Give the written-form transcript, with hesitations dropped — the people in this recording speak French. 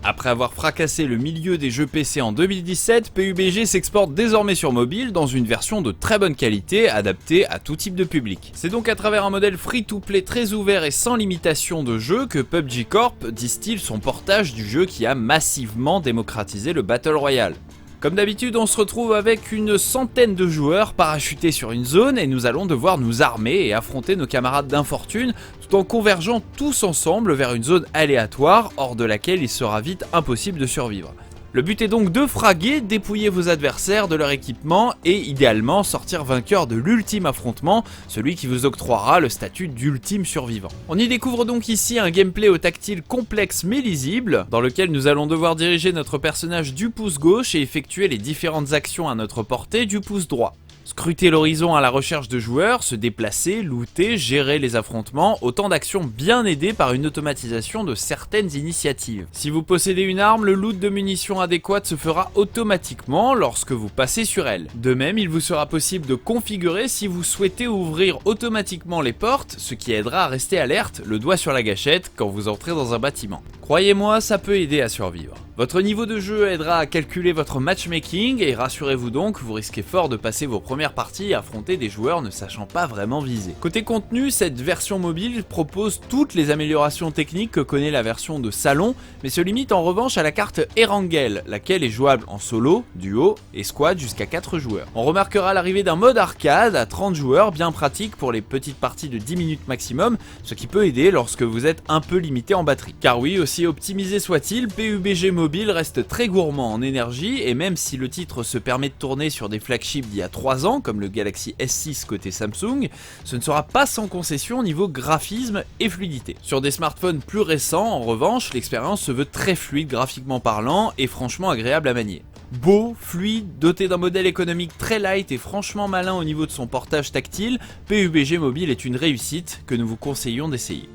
Après avoir fracassé le milieu des jeux PC en 2017, PUBG s'exporte désormais sur mobile dans une version de très bonne qualité adaptée à tout type de public. C'est donc à travers un modèle free-to-play très ouvert et sans limitation de jeu que PUBG Corp distille son portage du jeu qui a massivement démocratisé le Battle Royale. Comme d'habitude, on se retrouve avec une centaine de joueurs parachutés sur une zone et nous allons devoir nous armer et affronter nos camarades d'infortune tout en convergeant tous ensemble vers une zone aléatoire hors de laquelle il sera vite impossible de survivre. Le but est donc de fraguer, dépouiller vos adversaires de leur équipement et idéalement sortir vainqueur de l'ultime affrontement, celui qui vous octroiera le statut d'ultime survivant. On y découvre donc ici un gameplay au tactile complexe mais lisible, dans lequel nous allons devoir diriger notre personnage du pouce gauche et effectuer les différentes actions à notre portée du pouce droit. Scruter l'horizon à la recherche de joueurs, se déplacer, looter, gérer les affrontements, autant d'actions bien aidées par une automatisation de certaines initiatives. Si vous possédez une arme, le loot de munitions adéquate se fera automatiquement lorsque vous passez sur elle. De même, il vous sera possible de configurer si vous souhaitez ouvrir automatiquement les portes, ce qui aidera à rester alerte, le doigt sur la gâchette, quand vous entrez dans un bâtiment. Croyez-moi, ça peut aider à survivre. Votre niveau de jeu aidera à calculer votre matchmaking et rassurez-vous donc, vous risquez fort de passer vos premières parties à affronter des joueurs ne sachant pas vraiment viser. Côté contenu, cette version mobile propose toutes les améliorations techniques que connaît la version de salon, mais se limite en revanche à la carte Erangel, laquelle est jouable en solo, duo et squad jusqu'à 4 joueurs. On remarquera l'arrivée d'un mode arcade à 30 joueurs, bien pratique pour les petites parties de 10 minutes maximum, ce qui peut aider lorsque vous êtes un peu limité en batterie. Car oui, aussi optimisé soit-il, PUBG Mobile reste très gourmand en énergie et même si le titre se permet de tourner sur des flagships d'il y a 3 ans comme le Galaxy S6 côté Samsung, ce ne sera pas sans concession niveau graphisme et fluidité. Sur des smartphones plus récents, en revanche, l'expérience se veut très fluide graphiquement parlant et franchement agréable à manier. Beau, fluide, doté d'un modèle économique très light et franchement malin au niveau de son portage tactile, PUBG Mobile est une réussite que nous vous conseillons d'essayer.